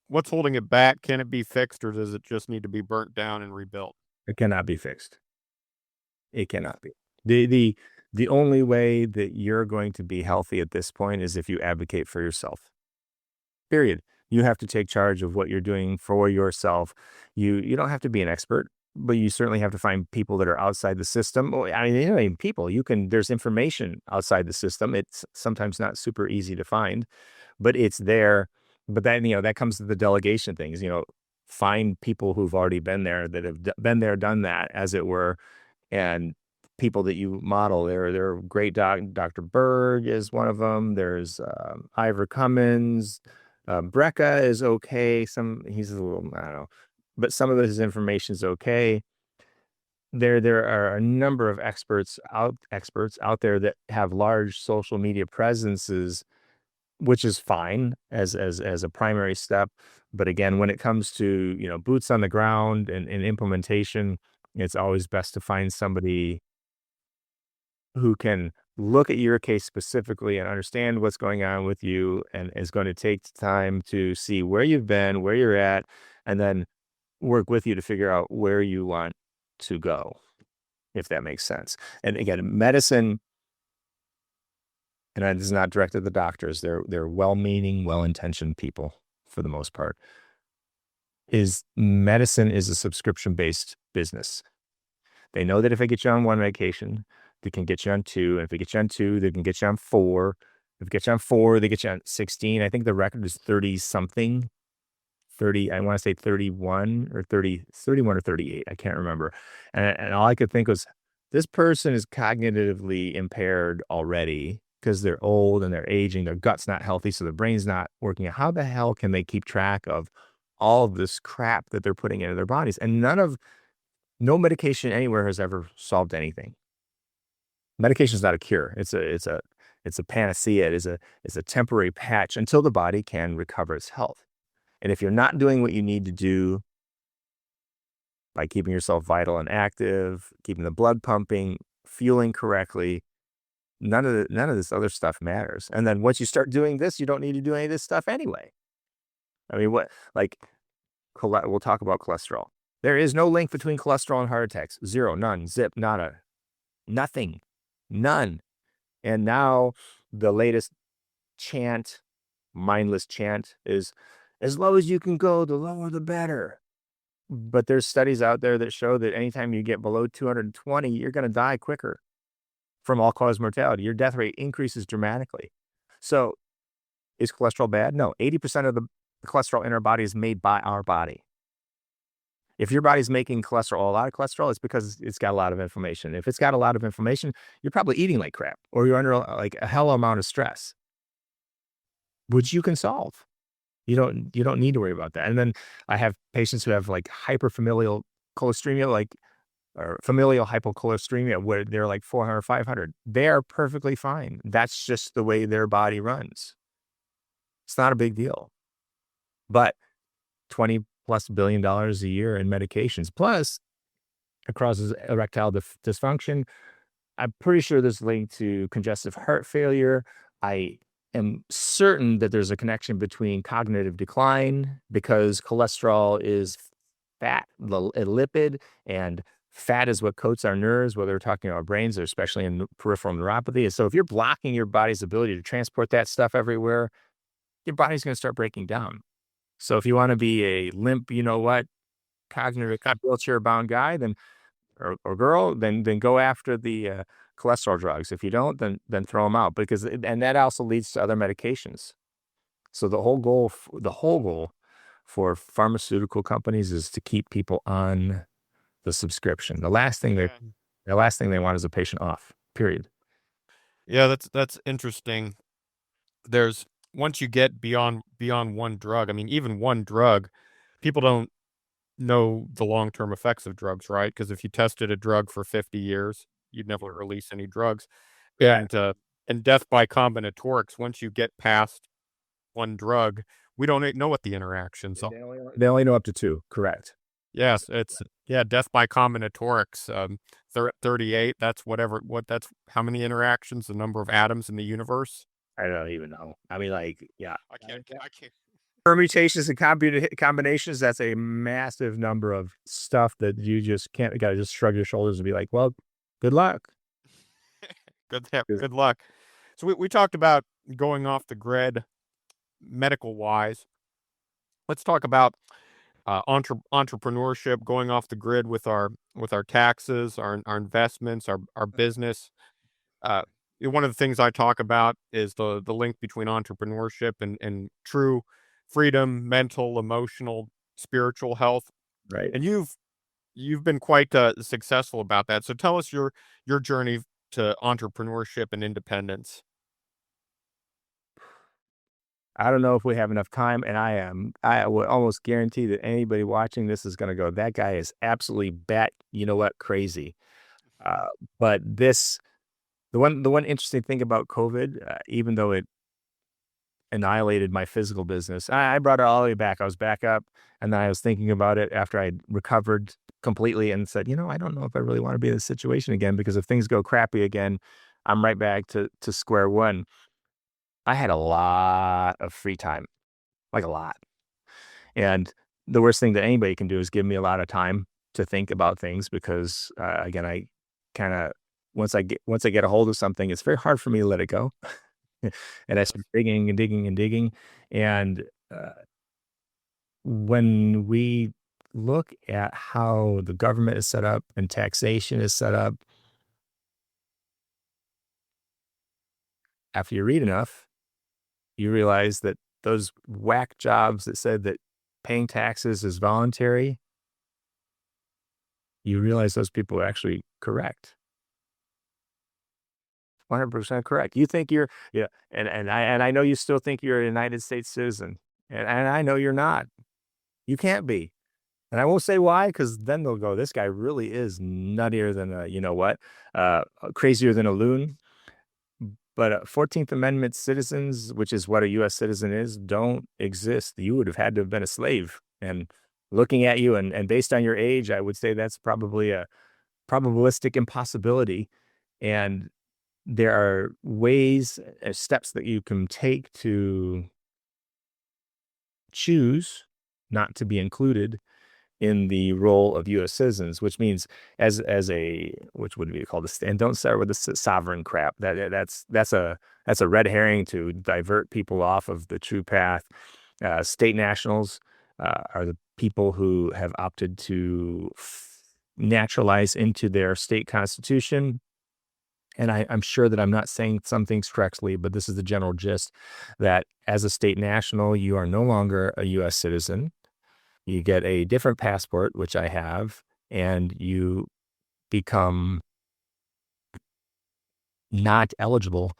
what's holding it back? Can it be fixed, or does it just need to be burnt down and rebuilt? It cannot be fixed. It cannot be. The only way that you're going to be healthy at this point is if you advocate for yourself. Period. You have to take charge of what you're doing for yourself. You don't have to be an expert, but you certainly have to find people that are outside the system. Well, I mean, you know, people, you can, there's information outside the system. It's sometimes not super easy to find, but it's there. But then, that comes to the delegation things, find people who've already been there, that have been there, done that, as it were, and people that you model. They're great. Dr. Berg is one of them. There's Ivor Cummins. Brecca is okay. He's a little, I don't know, but some of his information is okay. There are a number of experts out there that have large social media presences, which is fine as a primary step. But again, when it comes to, boots on the ground and implementation, it's always best to find somebody who can look at your case specifically and understand what's going on with you, and is going to take time to see where you've been, where you're at, and then work with you to figure out where you want to go, if that makes sense. And again, medicine, and this is not directed at the doctors, they're well-meaning, well-intentioned people for the most part, is medicine is a subscription-based business. They know that if they get you on one medication, they can get you on two. And if they get you on two, they can get you on four. If they get you on four, they get you on 16. I think the record is 30 something. 30, I want to say 31 or 30, 31 or 38. I can't remember. And all I could think was, this person is cognitively impaired already because they're old and they're aging. Their gut's not healthy, so their brain's not working. How the hell can they keep track of all of this crap that they're putting into their bodies? And no medication anywhere has ever solved anything. Medication is not a cure. It's a panacea. It's a temporary patch until the body can recover its health. And if you're not doing what you need to do by keeping yourself vital and active, keeping the blood pumping, fueling correctly, none of this other stuff matters. And then once you start doing this, you don't need to do any of this stuff anyway. I mean, we'll talk about cholesterol. There is no link between cholesterol and heart attacks. Zero, none, zip, nada, nothing, none. And now the latest chant, mindless chant, is as low as you can go, the lower the better. But there's studies out there that show that anytime you get below 220, you're going to die quicker from all-cause mortality. Your death rate increases dramatically. So is cholesterol bad? No. 80% of the cholesterol in our body is made by our body. If your body's making cholesterol, a lot of cholesterol, it's because it's got a lot of inflammation. If it's got a lot of inflammation, you're probably eating like crap, or you're under like a hell amount of stress, which you can solve. You don't need to worry about that. And then I have patients who have like hyperfamilial cholesteremia, or familial hypocholesteremia, where they're like 400, 500. They are perfectly fine. That's just the way their body runs. It's not a big deal. But $20+ billion a year in medications, plus it causes erectile dysfunction. I'm pretty sure there's linked to congestive heart failure. I am certain that there's a connection between cognitive decline, because cholesterol is fat, a lipid, and fat is what coats our nerves, whether we're talking about our brains, or especially in peripheral neuropathy. So if you're blocking your body's ability to transport that stuff everywhere, your body's going to start breaking down. So if you want to be a limp, cognitive, wheelchair bound guy, then or girl, then go after the cholesterol drugs. If you don't, then throw them out, and that also leads to other medications. So the whole goal for pharmaceutical companies is to keep people on the subscription. The last thing they want is a patient off. Period. Yeah, that's interesting. There's once you get beyond one drug, I mean, even one drug, people don't know the long-term effects of drugs, right? Because if you tested a drug for 50 years, you'd never release any drugs. Yeah. And death by combinatorics, once you get past one drug, we don't know what the interactions are. They only know up to 2, correct. Yes, it's yeah, death by combinatorics. 38. That's how many interactions, the number of atoms in the universe. I don't even know. I mean, like, yeah. I can't. Permutations and combinations, that's a massive number of stuff that you just can't, you gotta just shrug your shoulders and be like, well, good luck. Good, yeah, good luck. So we talked about going off the grid, medical wise. Let's talk about entrepreneurship, going off the grid with our taxes, our investments, our business. Uh, One of the things I talk about is the link between entrepreneurship and true freedom, mental, emotional, spiritual health. Right. And you've been quite successful about that. So tell us your journey to entrepreneurship and independence. I don't know if we have enough time, and I would almost guarantee that anybody watching this is gonna go, "That guy is absolutely you know what, crazy." Uh, but the one interesting thing about COVID, even though it annihilated my physical business, I brought it all the way back. I was back up, and then I was thinking about it after I'd recovered completely and said, I don't know if I really wanna be in this situation again, because if things go crappy again, I'm right back to square one. I had a lot of free time, like a lot. And the worst thing that anybody can do is give me a lot of time to think about things because, again, I kind of once I get a hold of something, it's very hard for me to let it go. And I start digging and digging and digging. And uh, when we look at how the government is set up and taxation is set up, after you read enough, you realize that those whack jobs that said that paying taxes is voluntary, you realize those people are actually correct. 100% correct. You think you're, yeah, and I know you still think you're a United States citizen, and I know you're not. You can't be. And I won't say why, because then they'll go, this guy really is nuttier than a, you know what, crazier than a loon. But 14th Amendment citizens, which is what a U.S. citizen is, don't exist. You would have had to have been a slave. And looking at you and based on your age, I would say that's probably a probabilistic impossibility. And there are ways, steps that you can take to choose not to be included in the role of U.S. citizens, which means as a which would be called a, and don't start with the sovereign crap. That's a red herring to divert people off of the true path. State nationals are the people who have opted to naturalize into their state constitution. And I'm sure that I'm not saying some things correctly, but this is the general gist that as a state national, you are no longer a U.S. citizen. You get a different passport, which I have, and you become not eligible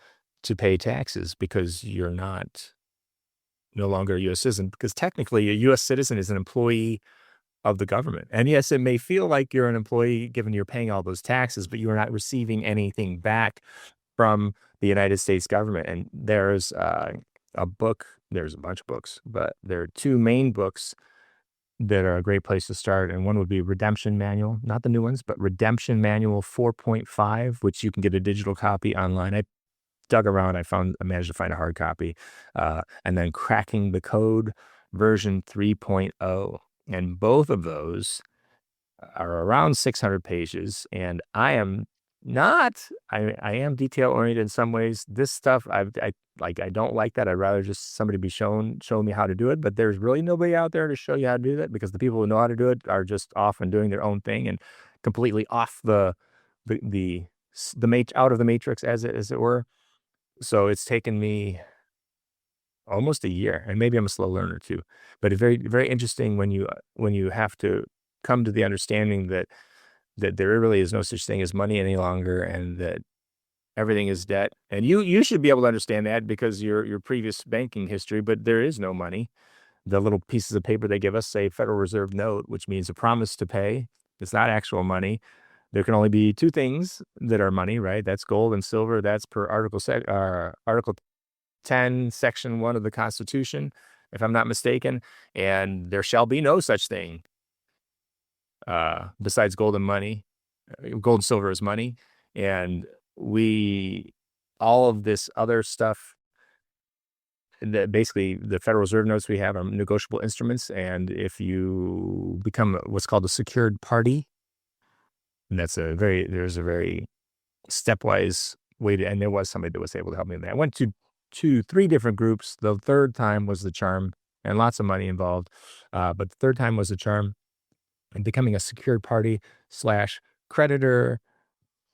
to pay taxes because you're no longer a U.S. citizen. Because technically, a U.S. citizen is an employee of the government. And yes, it may feel like you're an employee given you're paying all those taxes, but you are not receiving anything back from the United States government. And there's a book, there's a bunch of books, but there are two main books that are a great place to start. And one would be Redemption Manual, not the new ones, but Redemption Manual 4.5, which you can get a digital copy online. I dug around, I managed to find a hard copy. And then Cracking the Code version 3.0. And both of those are around 600 pages. And I am not, I am detail oriented in some ways. This stuff, I don't like that. I'd rather just somebody show me how to do it. But there's really nobody out there to show you how to do that because the people who know how to do it are just off and doing their own thing and completely off out of the matrix as it were. So it's taken me almost a year, and maybe I'm a slow learner too, but it's very, very interesting when you have to come to the understanding that there really is no such thing as money any longer, and that everything is debt. And you should be able to understand that because your previous banking history, but there is no money. The little pieces of paper they give us say Federal Reserve note, which means a promise to pay. It's not actual money. There can only be two things that are money, right? That's gold and silver. That's per Article 10, Section 1 of the Constitution. if I'm not mistaken, and there shall be no such thing besides gold and money. Gold and silver is money, and we all of this other stuff that basically the Federal Reserve notes we have are negotiable instruments, and if you become what's called a secured party, and there's a very stepwise way to, and there was somebody that was able to help me with that. I went to three different groups. The third time was the charm, and lots of money involved, but the third time was the charm. And becoming a secured party slash creditor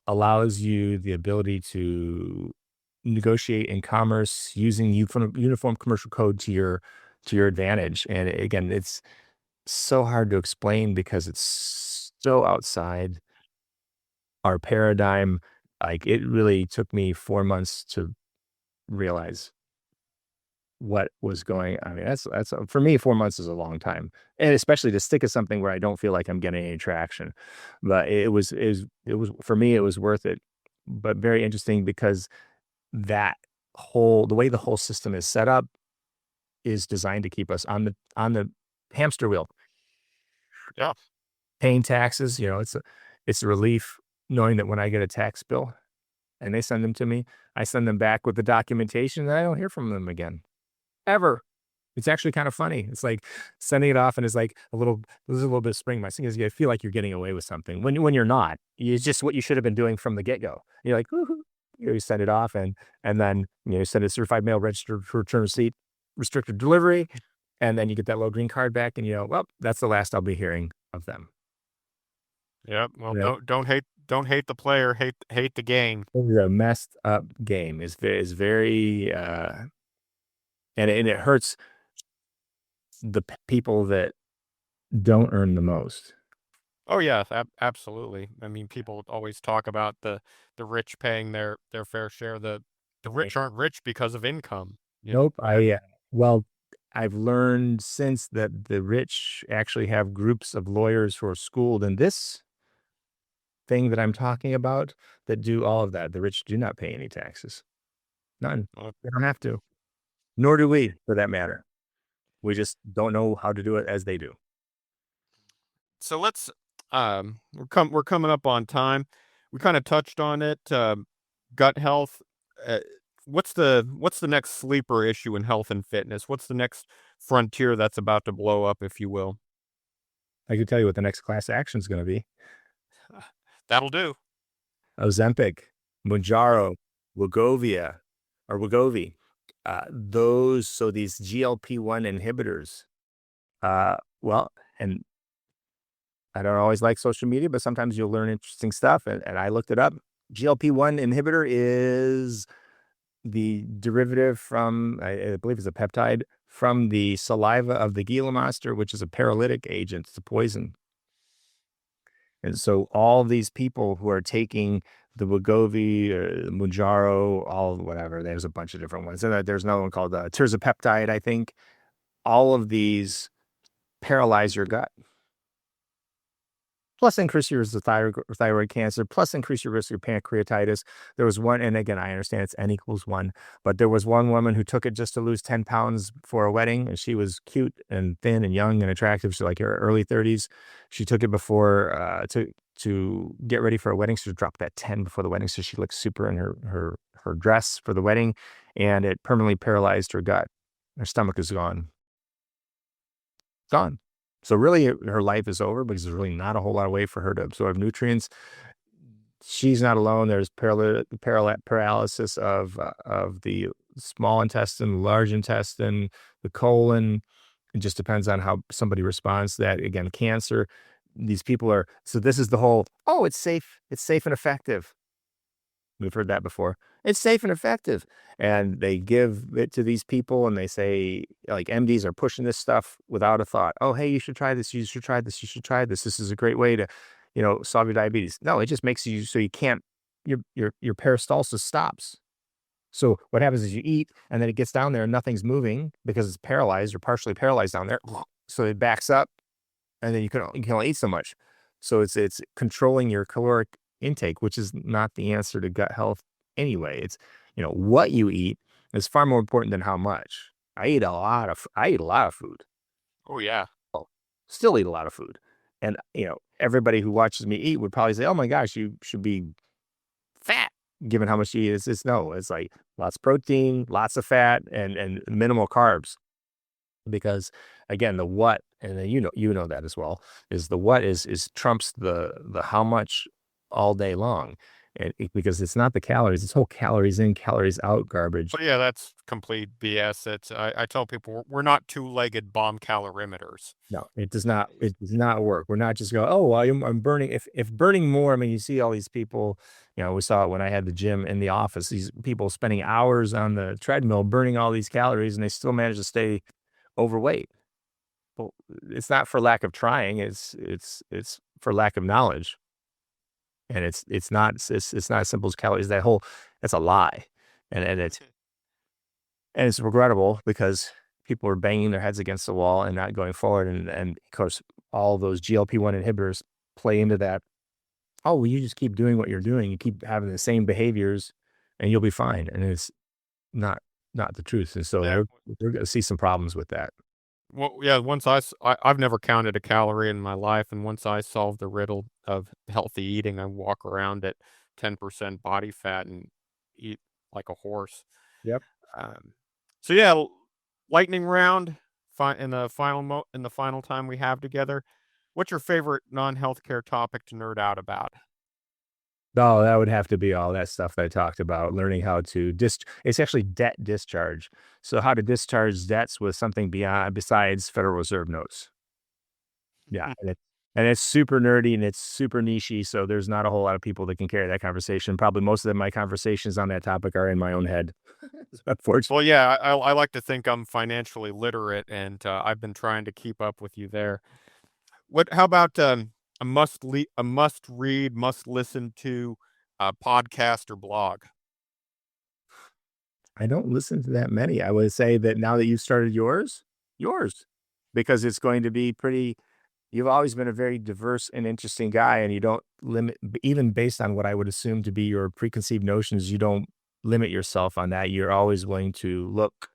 allows you the ability to negotiate in commerce using uniform commercial code to your advantage. And again, it's so hard to explain because it's so outside our paradigm. Like, it really took me 4 months to realize what was going. I mean, that's for me, 4 months is a long time, and especially to stick at something where I don't feel like I'm getting any traction. But it was for me, it was worth it. But very interesting because the way the whole system is set up is designed to keep us on the hamster wheel, Yeah. paying taxes. It's a relief knowing that when I get a tax bill and they send them to me, I send them back with the documentation, and I don't hear from them again, ever. It's actually kind of funny. It's like sending it off, and it's like there's a little bit of spring. My thing is, you feel like you're getting away with something when you're not. It's just what you should have been doing from the get go. You're like, woohoo. You send it off, and then you send a certified mail, registered for return receipt, restricted delivery, and then you get that little green card back, and well, that's the last I'll be hearing of them. Yeah. Well, Yep. don't hate the player, hate the game. It is a messed up game. Is very and it hurts the people that don't earn the most. Oh yeah, absolutely. I mean, people always talk about the rich paying their fair share. The rich aren't rich because of income. You Nope. know, Well, I've learned since that the rich actually have groups of lawyers who are schooled in this thing that I'm talking about that do all of that. The rich do not pay any taxes. None. uh, They don't have to. Nor do we, for that matter. We just don't know how to do it as they do. so let's we're coming up on time. We kind of touched on it. Gut health. Uh, what's the next sleeper issue in health and fitness? What's the next frontier that's about to blow up, if you will? I can tell you what the next class action is going to be. That'll do. Ozempic, Mounjaro, Wegovy, or Wegovy. So these GLP-1 inhibitors. Well, and I don't always like social media, but sometimes you'll learn interesting stuff. And I looked it up. GLP-1 inhibitor is the derivative from, I believe it's a peptide, from the saliva of the Gila monster, which is a paralytic agent. It's a poison. And so all these people who are taking the Wegovy, Mounjaro, all whatever, there's a bunch of different ones. And there's another one called tirzepatide, I think. All of these paralyze your gut. Plus increase your risk of thyroid cancer, plus increase your risk of pancreatitis. There was one, and again, I understand it's N equals 1, but there was one woman who took it just to lose 10 pounds for a wedding, and she was cute and thin and young and attractive. She's like her early 30s. She took it before to get ready for a wedding. So she dropped that 10 before the wedding, so she looked super in her dress for the wedding, and it permanently paralyzed her gut. Her stomach is gone. Gone. So really, her life is over because there's really not a whole lot of way for her to absorb nutrients. She's not alone. There's paralysis of the small intestine, large intestine, the colon. It just depends on how somebody responds to that. Again, cancer. These people are, so this is the whole, oh, it's safe and effective. We've heard that before. It's safe and effective. And they give it to these people and they say, like, MDs are pushing this stuff without a thought. Oh, hey, you should try this. You should try this. You should try this. This is a great way to, solve your diabetes. No, it just makes you so you can't, your peristalsis stops. So what happens is you eat and then it gets down there and nothing's moving because it's paralyzed or partially paralyzed down there. So it backs up and then you can only eat so much. So it's controlling your caloric intake, which is not the answer to gut health anyway. It's, what you eat is far more important than how much. I eat a lot of food. Oh yeah. Still eat a lot of food. And, everybody who watches me eat would probably say, "Oh my gosh, you should be fat given how much you eat." It's no, it's like lots of protein, lots of fat, and minimal carbs. Because again, the what, and then you know that as well, is the what is trumps the how much all day long. Because it's not the calories, it's whole calories in, calories out garbage. But yeah, that's complete BS. I tell people we're not two-legged bomb calorimeters. No, it does not work. We're not just going, "Oh, well, I'm burning." If burning more, I mean, you see all these people, we saw it when I had the gym in the office, these people spending hours on the treadmill burning all these calories, and they still manage to stay overweight. Well, it's not for lack of trying, it's for lack of knowledge. And it's not as simple as calories. That's a lie. And it's regrettable because people are banging their heads against the wall and not going forward. And of course, all those GLP-1 inhibitors play into that. Oh, well, you just keep doing what you're doing. You keep having the same behaviors and you'll be fine. And it's not not the truth. And so Yeah. we're going to see some problems with that. Well, yeah, I've never counted a calorie in my life, and once I solve the riddle of healthy eating, I walk around at 10% body fat and eat like a horse. Yep. Um, so yeah, lightning round. In the final time we have together, what's your favorite non-healthcare topic to nerd out about? Oh, that would have to be all that stuff that I talked about, learning how to it's actually debt discharge. So how to discharge debts with something besides Federal Reserve notes. Yeah, and it's super nerdy and it's super nichey, so there's not a whole lot of people that can carry that conversation. Probably most of my conversations on that topic are in my own head, unfortunately. Well, yeah, I like to think I'm financially literate, and I've been trying to keep up with you there. What? How about a must read, must listen to podcast or blog? I don't listen to that many. I would say that now that you've started yours, because it's going to be pretty. You've always been a very diverse and interesting guy, and you don't limit, even based on what I would assume to be your preconceived notions, you don't limit yourself on that. You're always willing to look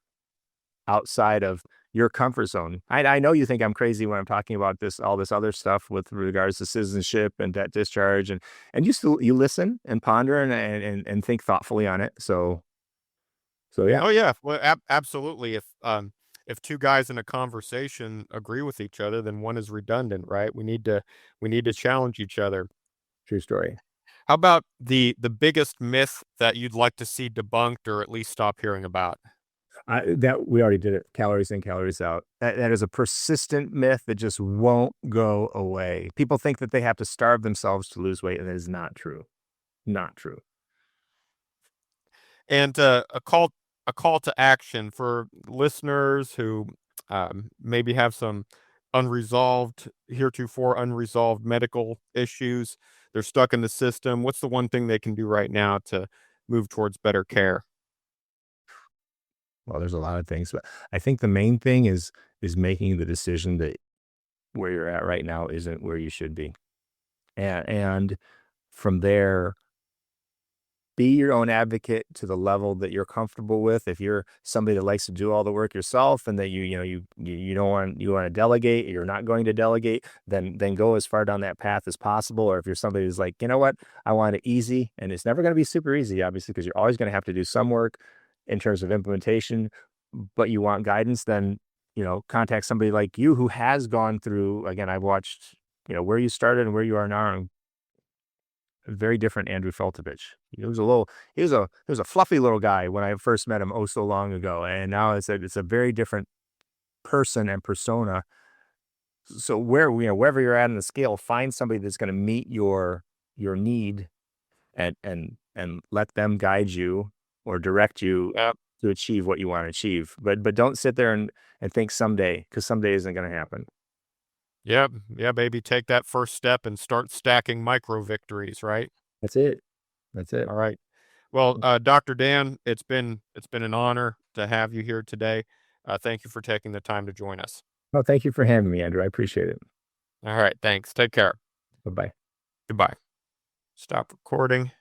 outside of your comfort zone. I know you think I'm crazy when I'm talking about all this other stuff with regards to citizenship and debt discharge, and you listen and ponder and think thoughtfully on it. So yeah, Oh yeah, well, absolutely. If two guys in a conversation agree with each other, then one is redundant, right? We need to challenge each other. true story. How about the biggest myth that you'd like to see debunked or at least stop hearing about? That we already did it. Calories in, calories out. That is a persistent myth that just won't go away. People think that they have to starve themselves to lose weight, and it is not true. Not true. And a call to action for listeners who maybe have some heretofore unresolved medical issues. They're stuck in the system. What's the one thing they can do right now to move towards better care? Well, there's a lot of things, but I think the main thing is making the decision that where you're at right now isn't where you should be, and from there, be your own advocate to the level that you're comfortable with. If you're somebody that likes to do all the work yourself and that you don't want to delegate, you're not going to delegate, then go as far down that path as possible. Or if you're somebody who's like, you know what, I want it easy, and it's never going to be super easy, obviously, because you're always going to have to do some work in terms of implementation, but you want guidance, then contact somebody like you who has gone through. Again, I've watched where you started and where you are now, very different Andrew Feltovich. He was a fluffy little guy when I first met him oh so long ago, and now it's a very different person and persona. So wherever you're at in the scale, find somebody that's going to meet your need, and let them guide you or direct you Yep. to achieve what you want to achieve. But don't sit there and think someday, because someday isn't going to happen. Yep. Yeah, baby. Take that first step and start stacking micro victories, right? That's it. That's it. All right. Well, Dr. Dan, it's been an honor to have you here today. Thank you for taking the time to join us. Well, thank you for having me, Andrew. I appreciate it. All right. Thanks. Take care. Bye bye. Goodbye. Stop recording.